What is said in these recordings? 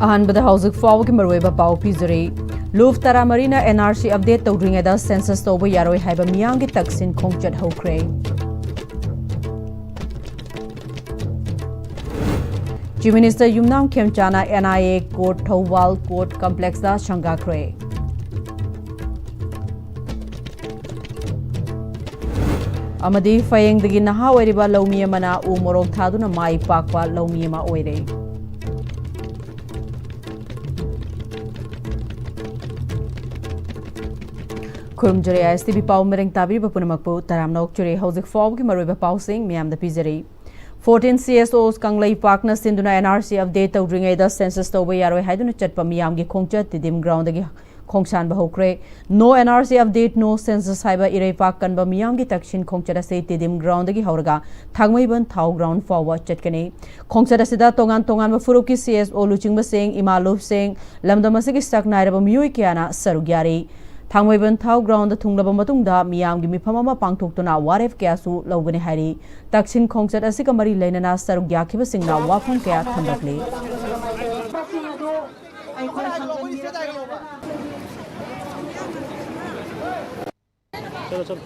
अहनबद हौजिक फाउगी मरोइबा पाउ पिजरी लूफ तरामरीना एनआरसी अपडेट तौद्रिङैदा सेंसस तौबा यारोइ हाइबा मियांगी तकसिन खोंचत हौख्रे चीफ मिनिस्टर युमनाम खेमचाना NIA court Thoubal court complex दा शंगाख्रे अमदी फयेंगदगी नहा ओइरिबा लौमी अमना उ मोरोक थादुना माई पाकवा लौमी अमा ओइरे खुरुमजरे ISTV पाउ मेरेंग ताबीबा पुनमकपु तरामनोक चुरे हौजिक फाउगी मरोइबा पाउसिंग मियामदा पिजरी 14 CSOs Kanglei Parkna Sinduna NRC update tauringaida census tauba yaroi haiduna chatpa miyamgi khongchat tidim ground dagi khongshan ba hokre no NRC update no census haiba irei park kanba miyamgi takshin khongchat ase tidim ground dagi hauraga thangmaiban thau ground forward chatkane khongchat asida tongan ba furuki CSO luchingba sing imalup sing lamdamasigi sak nairaba miyoi kyana sarugyari थांगमैबन थाव ground थुंगलब मतुंगदा मियामगी मिफम अमा पांगथोक्तुना वारेफ कयासु लौगने हारी तक्सिन खोंगचत असिका मरी लेनना सरुक याखिबा सिंगना वाफम कया थंबकले चलो चलो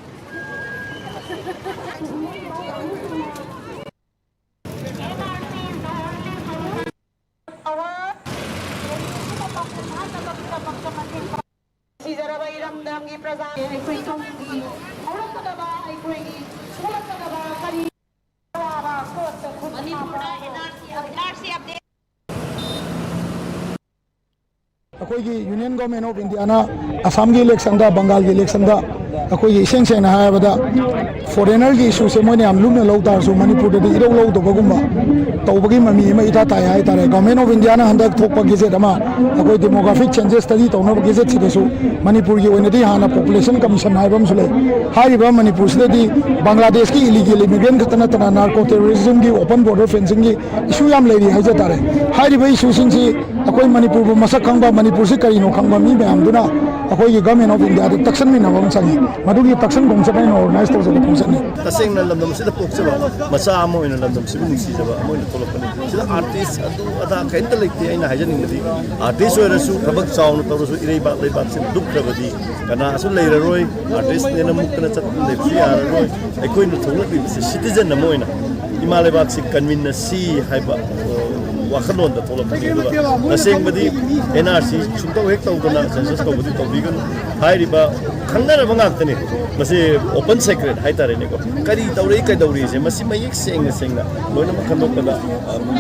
अखोई union government of India Assam की इलेक्शन बंगाल की इलेक्शन अखोई सें सेंना फॉरेनर की इशू से मैंने लूना लौ तारसु मणिपुर इरौ लौदबगुम तौबगी ममी इता ताय हाइतारे गवर्नमेंट ऑफ इंडिया हंदक थोप गेजेट अखोई डेमोग्राफिक चेंजेस स्टडी तौनब गेजेट सिदसु मणिपुर की ओइनदी हाना पॉपुलेशन कमीशन हाइबम सुले हाइबा मणिपुर सिददी बांग्लादेश की इलीगल इमिग्रेंट खतना तना नार्को टेररिज्म की ओपन बॉर्डर फेंसिंग की इशू याम लेरी हाइजतारे हाइबा इशू सिंसी अखोई मणिपुर मसक खंबा मणिपुर से करीनो खंबा मी मैमदुना अखोई गवर्नमेंट ऑफ इंडिया तक्सन मिनबम चंगी मदुगी तक्सन गोंसबाइन ऑर्गेनाइज तौजब खोंसने तसेंगना लमदम सिदा पोक्सबा मसा अमोइना लमदम सिबु निसिजबा अमोइना तोलपनि सिदा आर्टिस्ट अदु अदा कैंत लेते आइना हाइजनिंगदि आर्टिस्ट ओरसु थबक चाउन तौरसु इरेबा लेबाक सिन दुखरबदि कना असु लेररोय आर्टिस्ट नेना मुक्तना चत लेबसि याररोय अखोइना थोलबि सिटीजन अमोइना इमा लेबाक सि कन्विनसी हाइबा वाखलोन द तोलपनि तसेंगबदि एनआरसी सुंतौ हेक तौदना सेंसस तौबदि तौबिगन हाइरिबा खंगनरबा ngaktani masi open secret haitare ne ko kari tawrei kai dawri se masi mayik sengna loina makhandokada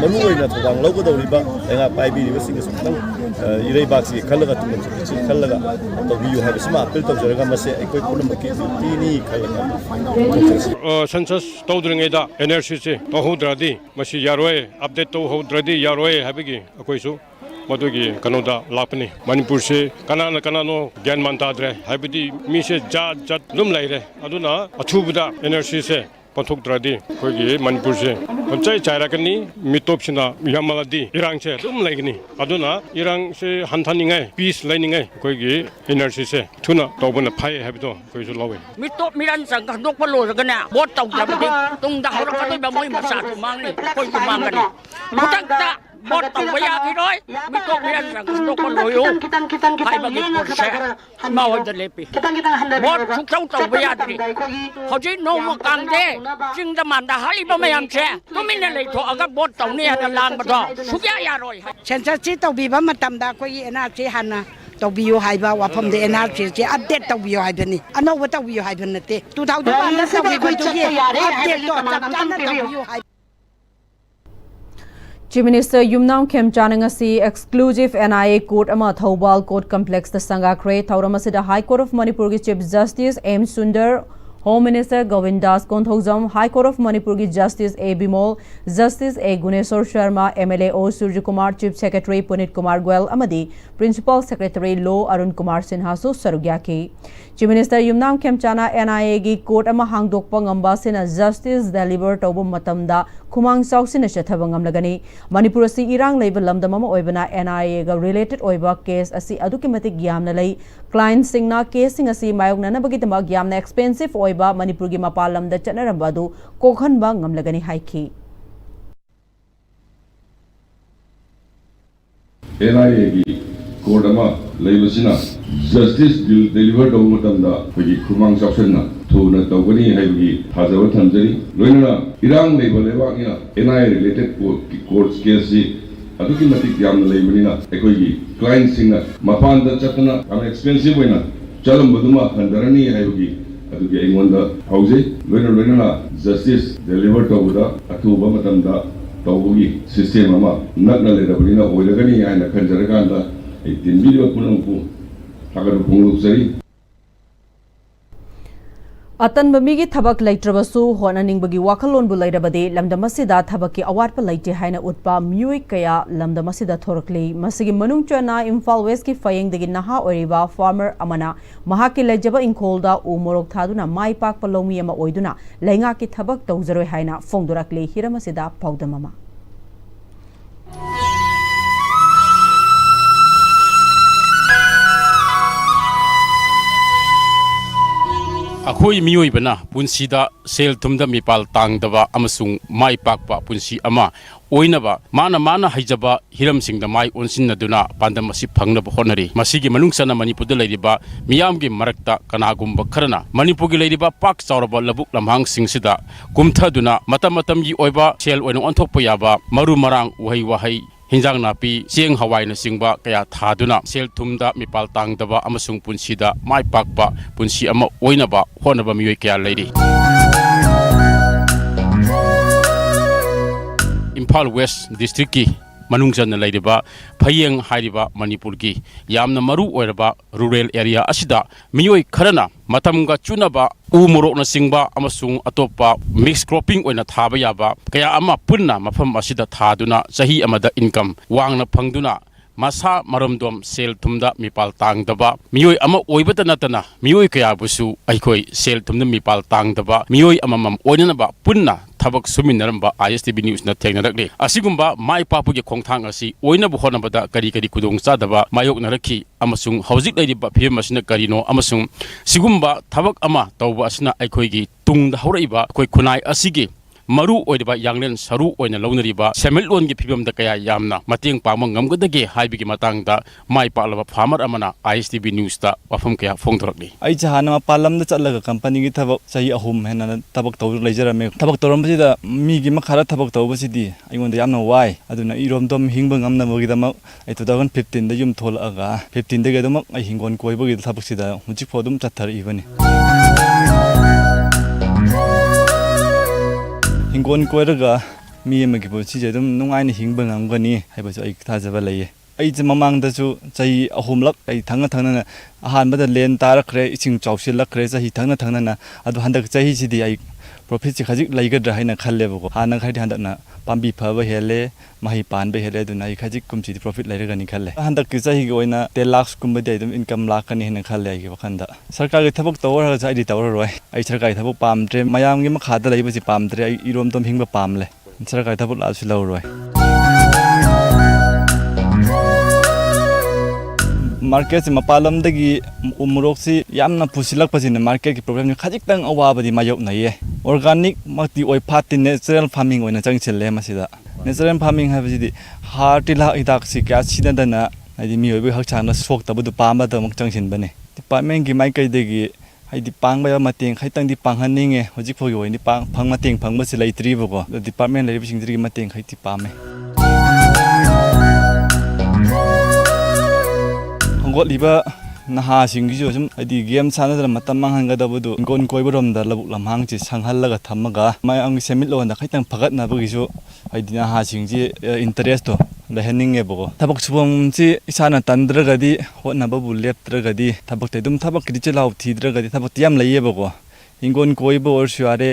manu oina thobang logo dawriba enga paibi riba singa sutang irei baksi khalaga tum khalaga tawbiyu ha bisma appeal tawjaraga masi ekoi punamakki tini khalaga census tawdringeda NRC se tohudradi masi yaroi update to hodradi yaroi habigi akoisu मधुगी कनोदा लापनी मणिपुर से कनानो ज्ञान मानताद्रे हाइबदी मी से जात लुम लाइरे अदुना अथुबदा energy से पंथोक्द्रदी कोगी मणिपुर से पंचायत चाइराकनी मिटोपसिना यामलादी इरांग से लुम लाइगनी अदुना इरांग से हंथानिंगाय पीस लाइनिंगाय कोगी एनर्जी से थुना तौबना फाय हाइबदो कोइसु लावे मिटोप मिरान संग दोक पलोजगना बोट तौजबदी तुंगदा हरकदोय बमोय मसा मांगनी कोइसु मांगनी मुतक्ता बोट तौबया गिरोय मिटोप मिरान संग दोक पलोयो हाइबगी कोर्से मावद लेपी बोट सुखौ तौबया दि हजि नोम कांदे चिंग मानदा हालिबा मयाम छे तुमिने लेथो अगा बोट तौनी हदा लांबदो सुग्या यारोय सेंसस ची तौबिबा मतमदा कोई एनआरसी हाना तौबियो हाइबा वाफम दे एनआरसी ची अपडेट तौबियो हाइबनी अनौब तौबियो हाइबन नते 2001 दा तौबिबा तुगी अपडेट तो चपचाना तौबियो high Chief Minister Yumnam Khemchana ngasi exclusive NIA court ama Thobal court complex the Sangakre Thauramasida High Court of Manipur ki Chief Justice M Sundar Home Minister Govind Das Konthokjam High Court of Manipur ki Justice A Bimol Justice A Guneshwar Sharma MLA O Surya Kumar Chief Secretary Punit Kumar Goel amadi Principal Secretary Law Arun Kumar Sinha su sarugyaki Chief Minister Yumnam Khemchana NIA gi court ama hangdokpa ngamba sina justice deliver tawba matamda khumang sausina chathabang amlagani Manipur asi irang leiba lamdam ama oibana NIA ga related oiba case asi aduki matik yamna lei client singna case sing asi mayokna na bagi tama yamna expensive oiba Manipur gi mapalam da chanaramba adu kokhanba ngamlagani haiki NIA की court अमा लेबसिना justice बिल deliver तौब मतमदा फगी खुमांग चावसनना थुना तौगनी हाइबगी थाजब थमजरी लोइना इरांग लेबा लेबांगिना NIA रिलेटेड कोर्ट केस सी अदुकी मतिक याम लेबनिना एकोगी क्लाइंट सिंगना मपान द चतना हम एक्सपेंसिव होइना चलम बदुमा हंदरनी हाइबगी अदुकी एंगोंदा हाउजे लोइना जस्टिस डिलीवर तौबदा अथुबा मतमदा तौबगी सिस्टम अमा नकना लेरबनिना ओइरगनी आइना खंजरगांदा दिन वीडियो पुनमको थागर फोंगलुक्सरी अतन बमीगी थबक लेट्रबसु होनानिंगबगी वाखलोनबु लेरबदे लमदमसिदा थबकी अवाटपा लेटे हाइना उटपा म्युई कया लमदमसिदा थोरकले मसिगी मनुंग चना इम्फाल वेस्ट की फयेंगदगी नहा ओरिबा फार्मर अमना महाकी लेजबा इंखोलदा उ मोरक थादुना माई पाकपा लोमी अमा ओइदुना लेंगा की थबक तौजरोय हाइना फोंगदुरकले हिरमसिदा पौदममा अखोई मियोइबना पुंसीदा सेल तुमदा मिपाल तांगदबा अमसुंग माई पाकपा पुंसी अमा ओइनबा माना हाइजबा हिरम सिंगदा माई ओनसिनदुना पांदमसि फंगनबा होनरी मसिगी मनुंगसना मणिपुरदा लैरिबा मियामगी मरक्ता कनागुम्बा खरना मणिपुरगी लैरिबा पाक चावरबा लबुक लमहांग सिंगसिदा कुमथादुना मतमतमगी ओइबा सेल ओइनो अनथोकपा याबा मरु मरांग वहै हिंजांग नापी चेंग हवाईना सिंगबा कया थादुना सेल थुमदा मिपाल तांगदबा अमसुंग पुंसीदा माई पाकपा पुंसी अमा ओइनबा होनबा मियोय कया लैरि इम्फाल वेस्ट डिस्ट्रिक्ट की मनुंगजन लैरिबा फयेंग हाइरिबा मणिपुर की यामना मरु ओइरबा रूरल एरिया असिदा मियोय खरना मतमगा चुनबा उ मोरोकना सिंगबा अमसुंग अतोपा मिक्स क्रॉपिंग ओइना थाबा याबा कया अमा पुन्ना मफम असिदा थादुना सही अमदा इनकम वांगना फंगदुना मसा मरमदोम सेल थुमदा मिपाल तांगदबा मियोय अमा ओइबता नतना मियोय कया बुसु अइखोय सेल थुमदा मिपाल तांगदबा मियोय अममम ओइननबा पुन्ना थबक सुमिनरंबा ISTV न्यूज़ न थेंगनरकले असिगुम्बा माई पापुगे खोंथांग असि ओइनबु होनबदा करी कुदोंग चादबा मायोकनरखी अमसुंग हौजिक लैरिबा फिल्म असिना करिनो अमसुंग सिगुम्बा थबक अमा तौबा असिना अइखोयगी तुंगदा हौरइबा अखोय खुनाई असिगे मरु ओइरबा यांगलेन सरू ओइना लौनरिबा सेमिललोन की फिल्मदा कया यामना मतेंग पांग ngamgdage हाइबिगी मतंगदा माई पालबा फार्मर अमना ISTV न्यूज़ ता वफम कया फोंगदरकली आई जहाना पालमदा चलगा कंपनी की थबक सही अहुम हेना थबक तौ लेजरमे थबक तौरमबसिदा मीगी मखारा थबक तौबसिदी आइगोंदा यामना वाई अदुना इरोमदम हिंगबा ngamnabagidama ai 2015 दा युम थोलगा 15 दगे दम ai हिंगोन कोइबगी थबकसिदा हुजिक फोदुम चथर इबनी हिंगोन कोइरगा मी अमगी पुंसी जे नुंगाइना हिंगबा ngamgani हाइबसु ai थाजबा लैये ai ममांगदसु चही अहुमलक ai थंगना अहानबदा लेन तारखरे इसिंग चाउसिलखरे चही थंगना अदु हंदक चही सिदी ai प्रॉफिट से खजिक लैगद्रा हाइना खल्लेबको हाना खाइदि हंदकना पांबी फबा हेले मही पानबे हेले दुना ai खजिक कुमसी प्रॉफिट लैरगनी खल्ले हंदक की चही गी ओइना 10 लाख कुमबदि आइदम इनकम लाखनी हेना खल्ले आइगे वखंदा सरकार की थबक तवरगा चाइदि तवररोय ai सरकार थबक पामद्रे मयामगी मखादा लैबसि पामद्रे ai इरोम तम हिंगबा पामले सरकार थबक लासि लौरोय मार्केट से मपालमदगी उमरोक्सी यामना पुसिलकपसिना मार्केट की प्रॉब्लम खजिकतंग अवाबदि मायोकनाये ऑर्गेनिक मक्ति ओइ फाति नेचुरल फार्मिंग ओइना चंगसिले मसिदा नेचुरल फार्मिंग हाबसिदि हार्टिला इदाक्सि क्या सिदना आइदि मियोबे हक्चांगना सोक्तबदु पामदमक चंगसिनबने डिपार्टमेंट की माइकैदगी हाइदि पांगबा मतेंग खैतंगदि पांगहनिंगे हजिक फोगी ओइनि फंग मतेंग फंगबसि लैत्रिबको डिपार्टमेंट लैबिसिंगदि मतेंग खैति पामे हंगोलिबा नहा सिंगिजो सम आदि गेम सानदर मतम मांगदबदु गोन कोइबरोमदा लबुक लमहांगचि संहल्लगा थमगा माय अंग सेमिटलोना खैतंग फगतनाबगिसु आदि नहा सिंगजि इंटरेस्ट तो लहनिंगेबको थबक सुबमसि इसाना तंद्रगदि होनबबु लेप्त्रगदि थबक तेदुम थबक क्रिचे लाउ थीद्रगदि थबक तियाम लैयेबको इंगोन कोइबो ओरसुआरे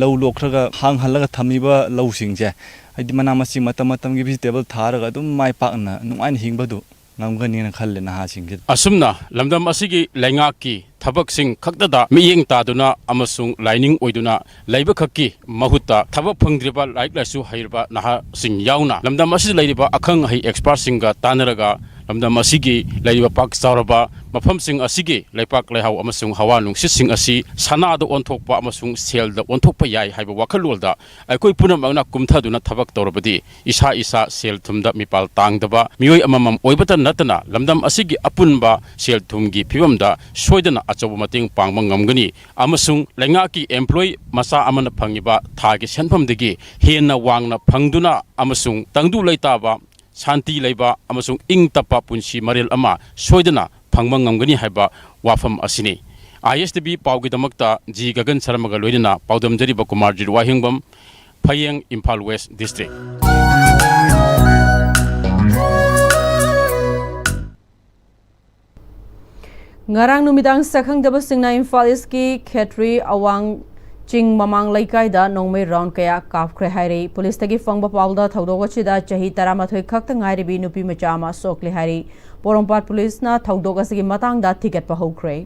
लौ लोखरगा हांग हल्लगा थमिबा लौसिंगजे आदि मना मसिंग मतम-मतमगी वेजिटेबल थारगा दुम my पाकना नुआइन हिंगबदु ngamgani khalle na ha singge asumna lamdam asigi lainga ki thabak sing khakda miyeng taduna amasung lining oiduna laiba khakki mahuta thabak phangdriba like lasu hairba na ha sing yauna lamdam asigi laiba akhang hai expert singa tanaraga lamdam asigi laiba pak sauraba mafamsing asigi laipak laihau amasung hawa nungsising asi sanada onthokpa amasung selda onthokpa yai haiba wakalolda aikoi punamangna kumthaduna thabak torabadi isa isa sel thumda mipal tangdaba mioi amamam oibata natana lamdam asigi apunba sel thumgi phibamda soidana achoba mating pangma ngamgani amasung laingaki employee masa amana phangiba thagi senpamdagi hena wangna phangduna amasung tangdu laitaba Santi Laiba amasung ing tapa punsi maril ama soidana phangmang ngamgani haiba wafam asini ISTB pawgidamakta ji gagan saramaga loidina pawdamjari ba Kumar Jirwa hingbam Phayeng Imphal West District Ngarang numidang sakhang daba singna Imphal East ki Khetri awang Ching mamang laikai da nongmei round kaya kafkre hairi police tagi fangba pawda thaudoga chida chahi taramathoi khakta ngairi bi nupi machama sokli hairi porompat police na thaudoga sigi matang da ticket pa hokre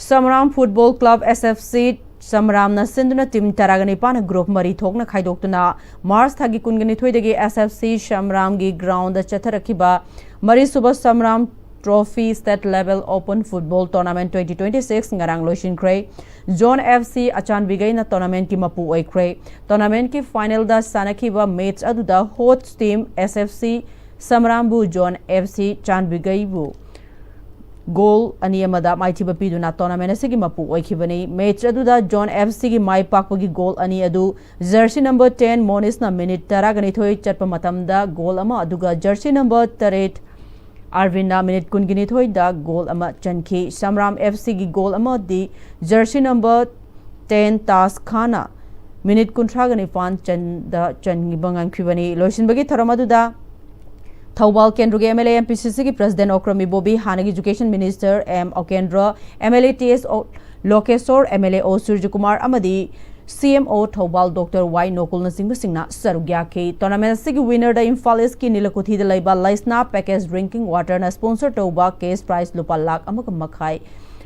Samram Football Club SFC Samram na sinduna team taragani pana group mari thokna khaidoktuna Mars thagi kungani thoidagi SFC Samram gi ground da chatharakiba mari suba Samram Trophy State Level Open Football Tournament 2026 ngarang loishin kray Zone FC achan bigai na tournament ki mapu oi kray tournament ki final da sanakiba match aduda host team SFC Samrambu Zone FC chan bigai bu goal ani amada maithiba piduna tournament asigi mapu oi khibani match aduda Zone FC ki mai pakpagi goal ani adu jersey number 10 Monis na minute taragani thoi chatpa matamda goal ama aduga jersey number 38 Arvinda minute kungini thoi da goal ama chanki Samram FC gi goal ama di jersey number 10 Tas Khana minute kuntragani fan chanda changi bangang khibani loishin bagi tharamadu da Thawbal Kendruge MLA MPCC ki President Okrami Bobi Hanagi Education Minister M Okendra MLA TS Lokesor MLA O Surjakumar amadi CMO Thawbal Dr. Y Nokul Nasingba Singna Sarugya ke tournament sigi winner da Imphal East ki Nilakuthi da laiba Laisna package drinking water na sponsor tauba case price lupa lakh amaka makhai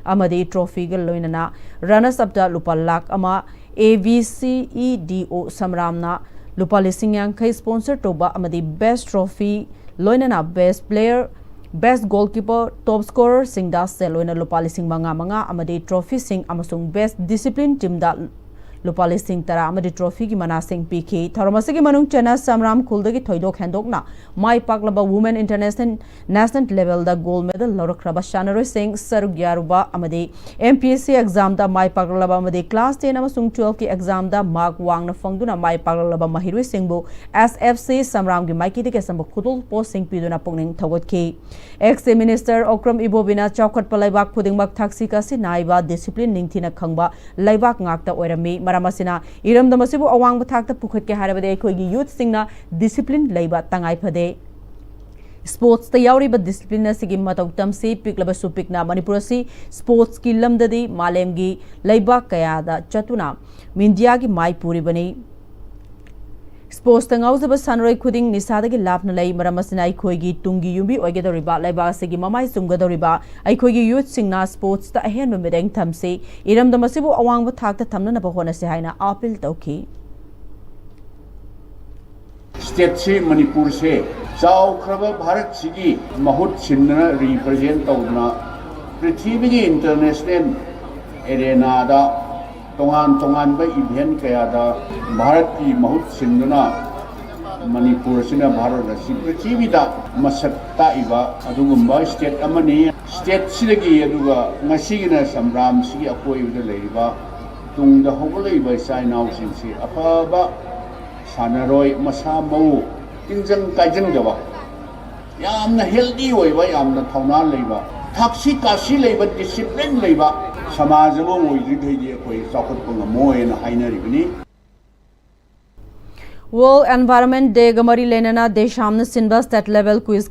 amadi trophy gal loinana runners up da lupa lakh ama AVCEDO Samramna lupa lising yankai sponsor tauba amadi best trophy loinana best player Best goalkeeper, top scorer singda seloina lupa lising manga amadi trophy sing amasung best discipline team da Lupali Singh Tara amadi trophy ki mana sing PK Tharamasi manung chana Samram Khuldagi thoidok handokna mai paklaba women international national level da gold medal lorokraba Shanaroi Singh Sarugyaruba amadi MPSC exam da mai paklaba amadi class 10 amasung 12 ki exam da mark wangna fangduna mai paklaba Mahiroi Singh bu SFC Samram gi maiki de kesamba khudul post sing piduna pongning thogot ki ex minister Okram Ibobina chawkhat palaibak phudingmak thaksi ka si naiba discipline ningthina khangba laibak ngakta oirami Maramasina, Iram the Masibu Awang Batak the Pukut Harabade, Kogi youth singer, discipline, labor, Tangai Pade. Sports the Yauri but discipline Sigim Matoktam si, Piklabasu Pikna, Manipurasi, sports Kilam Dadi, Malemgi, Labor Kayada, Chatuna, Mindiagi Mai Puribani. Sports the House of a Sunray Kuding, Nisadagi Lapnalay, Maramasina, Koigi, Tungi Yumbi, Ogeda Riba, Laiba, Sigi Mamai, Sungada Riba, Ikogi youth singna sports the Ahen Medeng Tamsi, Iram the Masibu Awang Batak the Tamna Bahona Sehina, Apil Toki. State se Manipur se, Sao Kraba Bharat Sigi, Mahut Sinna represent Tawna, Prithiviji International Arena da. Tongan ba event kaya da Bharat ki mahut sinduna Manipur sina Bharat si prithvi da masakta iba adugumba state amani state sidagi aduga ngasigina Samram si akoi da leiba tungda hogolei ba sai now sinsi apaba sanaroi masa mau tingjang kaijang jawa yamna healthy oiba yamna thauna leiba thaksi kasi leiba discipline leiba World Environment Day Gamari Lenana Deshamna Sinba State Level Quiz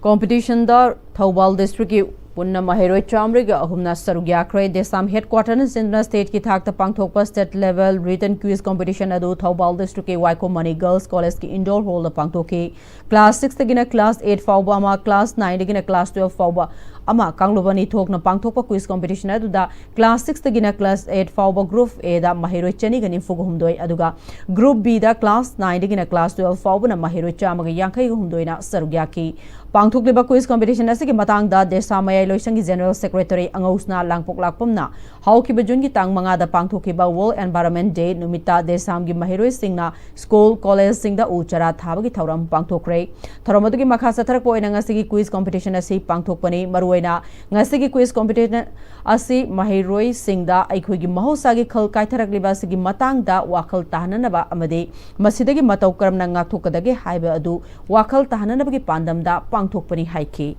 Competition da Thawbal District Punna Mahiroi Chamriga Ahumna Sarugakre, Desam headquarters in the state ki thak pangthokpa state level written quiz competition adu Thaubal district ke Waiko Mani Girls College ki indoor hall the pangthoki class 6 gina class 8 fauba ama class 9 gina class 12 fauba ama kanglubani thokna pangthokpa quiz competition adu da class 6 gina class 8 fauba group A da Mahiroi Chani gani fuguhumdoi aduga group B da class 9 gina class 12 fauba na Mahiroi Chamaga yankai humdoi na Sarugyaki pangthokliba quiz competition asigi matang da Desamaya Loisangi General Secretary Angausna Langpok Lakpamna Haukiba Jungi Tang Mangada Pangthokiba World Environment Day Numita Desam gi Mahiroi Singna School College Singda Uchara Thabagi Thauram Pangthokre Tharamadagi Makasa Tharakpo Inangasigi quiz competition asi Pangthokpani Maruena Ngasigi quiz competition asi Mahiroi Singda Aikhoigi Mahosagi Khal Kaitharakliba sigi matang da Wakhal Tahananaba Amade Masidagi Matau Karamna Ngathokadagi Haiba Adu Wakhal Tahananabagi Pandam da Pangthokpani Haiki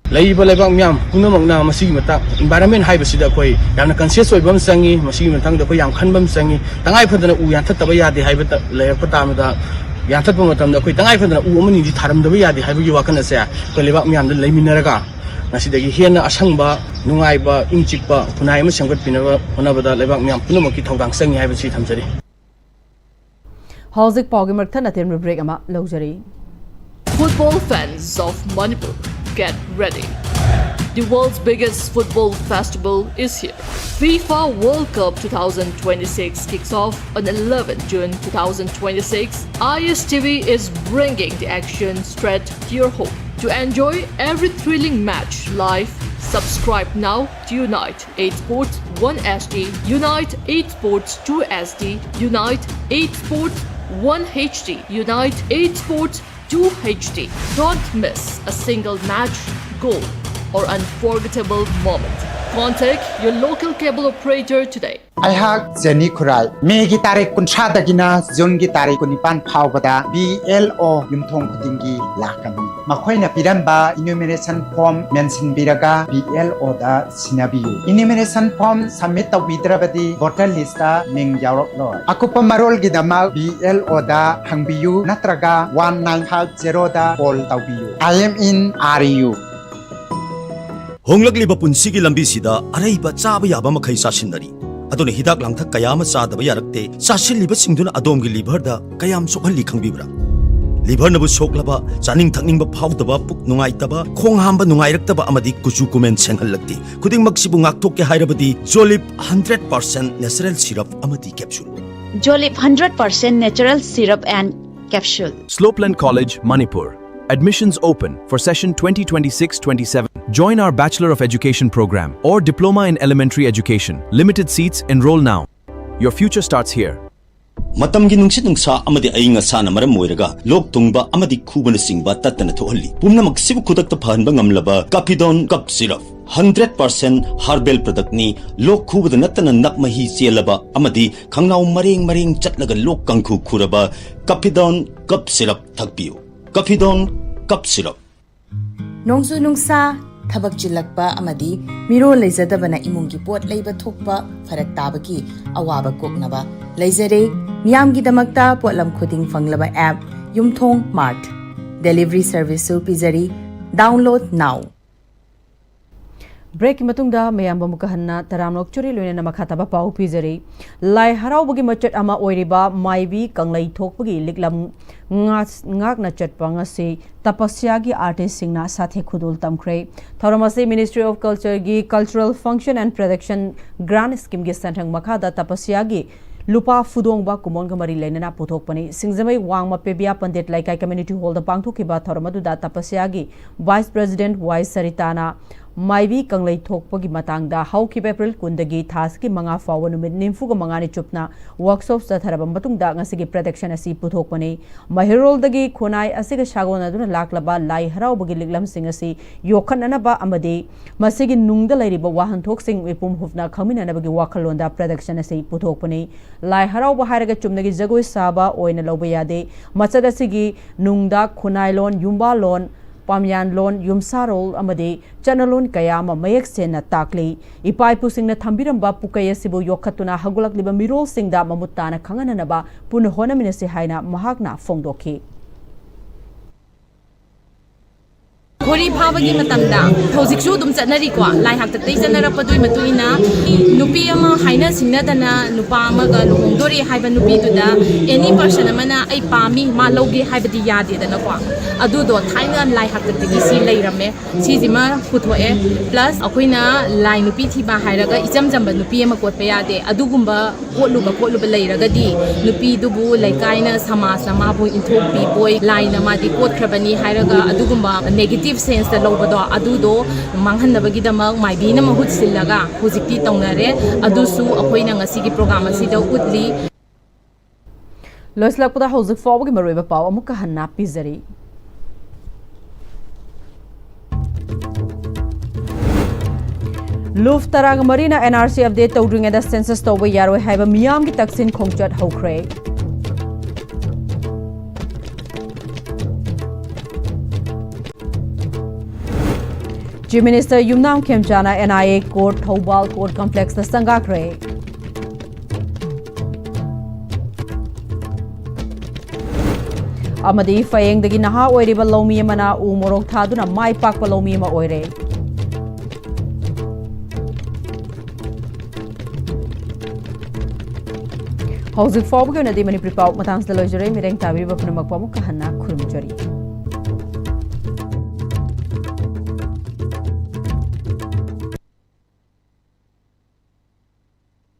Laiba Labang Miam, Punamagna, Masi Mata, environment high Basida Koi, Yana consist of Bum Sangi, Masi Matang the Koyang Kanbam Sangi, Tangai for the Uyantabaya, the Hibata, Layapatamada, Yantapumatam, the Koitangai for the woman in the Taram the Via, the Habiwakana say, Kolibak Miam, the Laminaraga, Nasidagi Hiana Asangba, Nungaiba, Inchipa, Punaima Sangat Pinava, Punabada, Labak Miam, Punamaki Tang Sangi, I will see Tamsari. How's it Pogimerton at the break ama luxury? Football fans of Manipur, get ready. The world's biggest football festival is here. FIFA World Cup 2026 kicks off on 11 June 2026. Noon-Istv is bringing the action straight to your home. To enjoy every thrilling match live, subscribe now to Unite 8 Sports 1 SD, Unite 8 Sports 2 SD, Unite 8 Sports 1 HD, Unite 8 Sports 2 HD. Don't miss a single match, goal, or unforgettable moment. Contact your local cable operator today. I have Jenny Kurai. Megi tarik kunshada gina zungi tarik kunipan paubada BLO yumthong kudingi lakani. Makoina piramba enumeration form mention biraga BLO da sinabiyu. Enumeration form submit ta widrabadi voter lista ning yarok loy. Aku pemarol gidama BLO da hangbiyu natraga 1950 da call taubiyu. I am in RU. Honglagli punsigi lambi sida araiba chaba yaba makhai sasinari adone hidak langthak kayama chadaba yarakte sasil liba singduna adom gi liver da kayam sokhalli khangbibra liver nabu soklaba chaning thakning ba phawdaba puk nungai taba khong hamba nungai raktaba amadi kuchu kumen senghallakti khuding maksibu ngakthok ke hairabadi Jolip 100% natural syrup amadi capsule Jolip 100% natural syrup and capsule. Slopeland College, Manipur. Admissions open for session 2026-27. Join our Bachelor of Education program or Diploma in Elementary Education. Limited seats, enroll now. Your future starts here. Matamgi nungsit nungsa amadi ainga sana maram moiraga lok tungba amadi khubana singba tatana thohalli pumna maksibu khudak ta phanba ngamlaba Capidon cup syrup 100% herbal product ni lok khubada natana nakmahi chelaba amadi khangnau mareng chatlaga lok kangkhu khuraba Capidon cup syrup thakpiu Capidon cup syrup Nongsu nungsa tabak jilakpa amadi miro leizadabana imungi pot leiba thokpa farak tabaki awaba koknaba leizare miyamgi damakta potlam khuding fanglaba app Yumthong Mart delivery service su pizari download now. Break matungda mayamba mukahanna taramlok churi loina makhataba pau pizari lai haraubagi machat ama oiriba maibi kanglai thokpagi liklam ngak na chatpa ngasi tapasya gi artist singna sathe khudul tamkhre tharamase Ministry of Culture gi cultural function and production grant scheme gi santhang makhada tapasya gi Lupa Fudongba Kumon Gamari Lenana Putokpani, Singzamai Wang Mapebia Pandit Laikai Community Hall the Pangtukiba Thoramadu Tapasyagi, Vice President Y Saritana, Maivi Kanglai Tokpagi Matangda, Hauki April Kundagi, Taski Manga Fawanumid Nimfuga Mangani Chupna, workshops that Harabamatunda, Nasigi Protection as Putokpani, Mahirol Dagi, Kunai, Asiga Shagonaduna Laklaba, Lai Harabagi Liglam Singasi, Yokananaba Amade, Masigi Nungda Ladiba Wahan Toksing Wipum Hufna, Kaminanabagi Wakalonda Protection as Putokpani. Lai harau baharaga chumnagi jagoi saba oina lobayade machada sigi nungda khunai lon yumba lon pamyan lon yumsarol amade chanalon kayama mayak sena takli ipai pusingna thambiramba pukaya sibu yokhatuna hagulak liba mirol singda mamutana khangananaba punhona minase haina mahakna fongdoki ꯈꯣꯔꯤ ꯐꯥꯕꯒꯤ ꯃꯇꯝꯗ ꯍꯧꯖꯤꯛꯁꯨ ꯑꯗꯨꯝ ꯆꯠꯅꯔꯤꯀꯣ ꯂꯥꯏ ꯍꯥꯛꯇꯛꯇꯩ ꯆꯠꯅꯔꯛꯄꯗꯨꯒꯤ ꯃꯇꯨꯡ ꯏꯟꯅ ꯅꯨꯄꯤ ꯑꯃ ꯍꯥꯏꯅ ꯁꯤꯡꯅꯗꯅ ꯅꯨꯄꯥ ꯑꯃꯒ ꯂꯨꯍꯣꯡꯗꯣꯔꯤ ꯍꯥꯏꯕ ꯅꯨꯄꯤꯗꯨꯗ ꯑꯦꯅꯤ ꯄꯔꯁꯟ ꯑꯃꯅ ꯑꯩ ꯄꯥꯝꯃꯤ ꯃꯥ ꯂꯧꯒꯦ ꯍꯥꯏꯕꯗꯤ ꯌꯥꯗꯦꯗꯅꯀꯣ ꯑꯗꯨꯗꯣ ꯊꯥꯏꯅ ꯂꯥꯏ ꯍꯥꯛꯇꯛꯇꯒꯤ ꯁꯤ ꯂꯩꯔꯝꯃꯦ ꯁꯤꯁꯤꯃ ꯄꯨꯊꯣꯛꯑꯦ ꯄ꯭ꯂꯁ ꯑꯩꯈꯣꯏꯅ ꯂꯥꯏ ꯅꯨꯄꯤ ꯊꯤꯕ ꯍꯥꯏꯔꯒ ꯏꯆꯝ ꯆꯝꯕ ꯅꯨꯄꯤ ꯑꯃ ꯀꯣꯠꯄ ꯌꯥꯗꯦ ꯑꯗꯨꯒꯨꯝꯕ ꯈꯣꯠꯂꯨꯕ ꯂꯩꯔꯒꯗꯤ ꯅꯨꯄꯤꯗꯨꯕꯨ ꯂꯩꯀꯥꯏꯅ ꯁꯃꯥꯖꯅ ꯃꯥꯕꯨ ꯏꯟꯊꯣꯛꯄꯤꯕꯣꯏ ꯂꯥꯏꯅ ꯃꯥꯗꯤ ꯀꯣꯠꯈ꯭ꯔꯕꯅꯤ ꯍꯥꯏꯔꯒ ꯑꯗꯨꯒꯨꯝꯕ ꯅꯦꯒꯦꯇꯤꯚ ꯁꯦꯟꯁꯇ ꯂꯧꯕꯗꯣ ꯑꯗꯨꯗꯣ ꯃꯥꯡꯍꯟꯅꯕꯒꯤꯗꯃꯛ ꯃꯥꯏꯕꯤꯅ ꯃꯍꯨꯠ ꯁꯤꯜꯂꯒ ꯍꯧꯖꯤꯛꯇꯤ ꯇꯧꯅꯔꯦ ꯑꯗꯨꯁꯨ ꯑꯩꯈꯣꯏꯅ ꯉꯁꯤꯒꯤ ꯄ꯭ꯔꯣꯒ꯭ꯔꯥꯝ ꯑꯁꯤꯗ ꯎꯠꯂꯤ ꯂꯣꯏꯁꯤꯜꯂꯛꯄꯗ ꯍꯧꯖꯤꯛ ꯐꯥꯎꯕꯒꯤ ꯃꯔꯨꯑꯣꯏꯕ ꯄꯥꯎ ꯑꯃꯨꯛꯀ ꯍꯟꯅ ꯄꯤꯖꯔꯤ ꯂꯨꯐ ꯇꯔꯥꯒ ꯃꯔꯤꯅ NRC ꯑꯞꯗꯦꯠ ꯇꯧꯗ꯭ꯔꯤꯉꯩꯗ ꯁꯦꯟꯁꯁ ꯇꯧꯕ ꯌꯥꯔꯣꯏ ꯍꯥꯏꯕ ꯃꯤꯌꯥꯝꯒꯤ ꯇꯛꯁꯤꯟ ꯈꯣꯡꯆꯠ ꯍꯧꯈ꯭ꯔꯦ Chief Minister Yumnam Khemchana NIA Court Thobal Court Complex da sangakre amadi fayeng dagi naha oiriba lomi amana u morok thaduna mai pakpa lomi ama oire Hauzik fawbgi onadi Manipuri pau matang da lojare mireng tabiri ba punamak pamu kahana khurumjari